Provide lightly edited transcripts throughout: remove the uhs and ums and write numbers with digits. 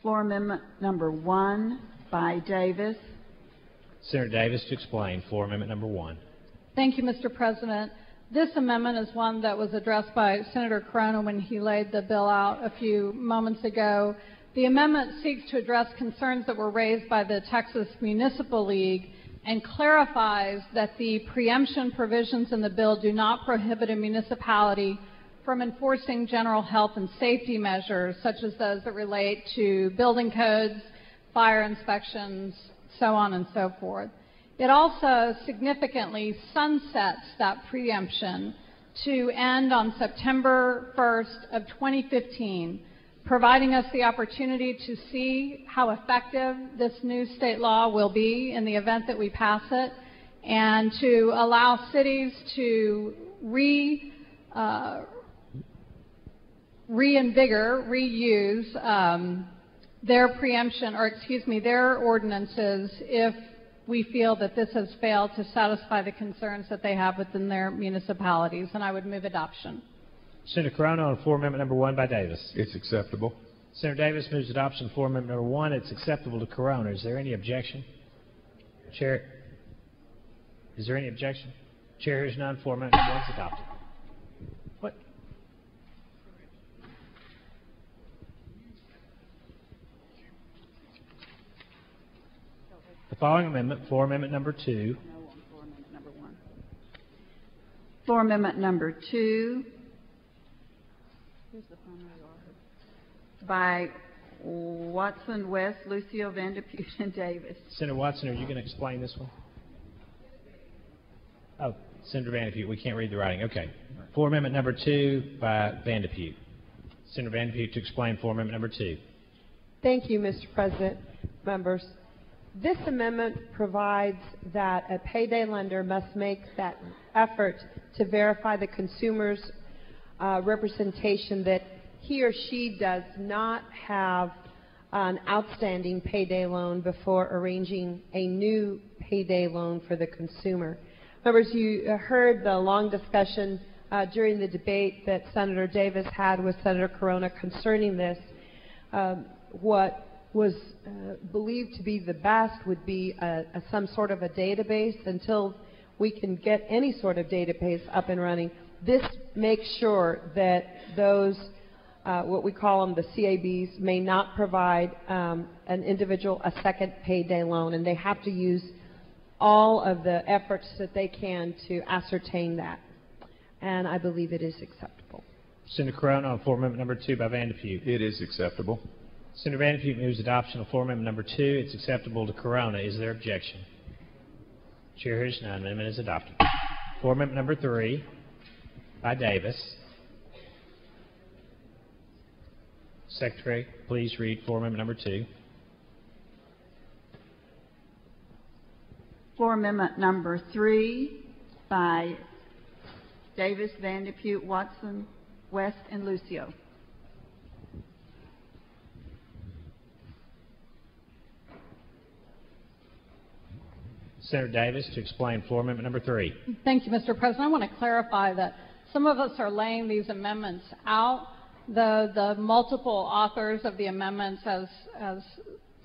Floor Amendment number 1 by Davis. Senator Davis to explain Floor Amendment number 1. Thank you, Mr. President. This amendment is one that was addressed by Senator Carona when he laid the bill out a few moments ago. The amendment seeks to address concerns that were raised by the Texas Municipal League and clarifies that the preemption provisions in the bill do not prohibit a municipality from enforcing general health and safety measures, such as those that relate to building codes, fire inspections, so on and so forth. It also significantly sunsets that preemption to end on September 1st of 2015, providing us the opportunity to see how effective this new state law will be in the event that we pass it, and to allow cities to reuse their preemption, or their ordinances if we feel that this has failed to satisfy the concerns that they have within their municipalities, and I would move adoption. Senator Carona on Floor Amendment number 1 by Davis. It's acceptable. Senator Davis moves adoption of Floor Amendment number 1. It's acceptable to Carona. Is there any objection? Chair, is there any objection? Chair hears none. Floor Amendment number 1 is adopted. What? The following amendment, Floor Amendment number 2. No on Floor Amendment number 1. Floor Amendment number 2 by Watson, West, Lucio, Vanderpute, and Davis. Senator Watson, are you going to explain this one? Oh, Senator Vanderpute, we can't read the writing. Okay. Floor Amendment number 2 by Vanderpute. Senator Vanderpute to explain Floor Amendment number 2. Thank you, Mr. President, members. This amendment provides that a payday lender must make that effort to verify the consumer's representation that he or she does not have an outstanding payday loan before arranging a new payday loan for the consumer. Members, you heard the long discussion during the debate that Senator Davis had with Senator Carona concerning this. What was believed to be the best would be some sort of a database. Until we can get any sort of database up and running, this makes sure that those what we call them the CABs may not provide an individual a second payday loan, and they have to use all of the efforts that they can to ascertain that. And I believe it is acceptable. Senator Carona on Floor Amendment number 2 by Vanderpute. It is acceptable. Senator Vanderpute moves adoption of Floor Amendment number 2. It's acceptable to Carona. Is there objection? Chair hears none. Amendment is adopted. Floor Amendment number 3 by Davis. Secretary, please read Floor Amendment number 2. Floor Amendment number 3 by Davis, Vanderpute, Watson, West, and Lucio. Senator Davis to explain Floor Amendment number 3. Thank you, Mr. President. I want to clarify that some of us are laying these amendments out. The multiple authors of the amendments, as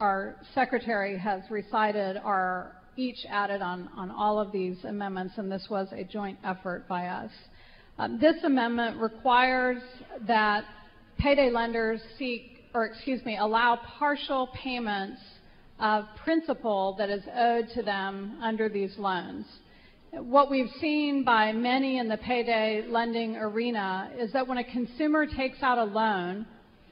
our Secretary has recited, are each added on all of these amendments, and this was a joint effort by us. This amendment requires that payday lenders allow partial payments of principal that is owed to them under these loans. What we've seen by many in the payday lending arena is that when a consumer takes out a loan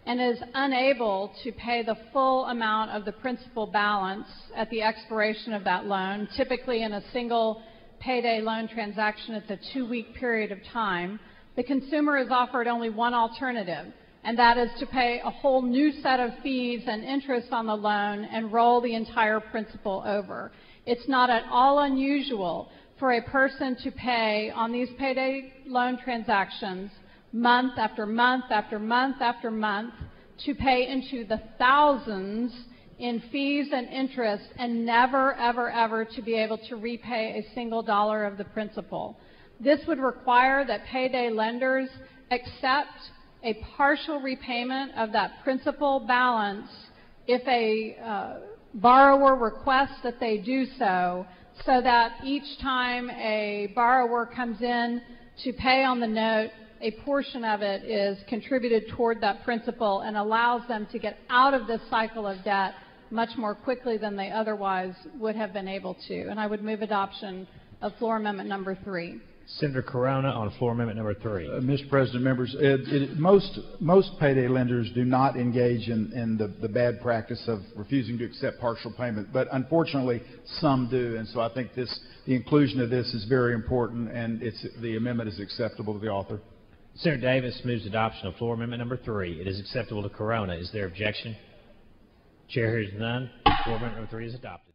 and is unable to pay the full amount of the principal balance at the expiration of that loan, typically in a single payday loan transaction, it's a 2-week period of time, the consumer is offered only one alternative, and that is to pay a whole new set of fees and interest on the loan and roll the entire principal over. It's not at all unusual for a person to pay on these payday loan transactions month after month after month after month, to pay into the thousands in fees and interest, and never, ever, ever to be able to repay a single dollar of the principal. This would require that payday lenders accept a partial repayment of that principal balance if a borrower requests that they do so that each time a borrower comes in to pay on the note, a portion of it is contributed toward that principal and allows them to get out of this cycle of debt much more quickly than they otherwise would have been able to. And I would move adoption of floor amendment number 3. Senator Carona on floor amendment number 3. Mr. President, members, most payday lenders do not engage in the bad practice of refusing to accept partial payment, but unfortunately some do, and so I think the inclusion of this is very important, and the amendment is acceptable to the author. Senator Davis moves adoption of floor amendment number 3. It is acceptable to Carona. Is there objection? Chair hears none. Floor amendment number 3 is adopted.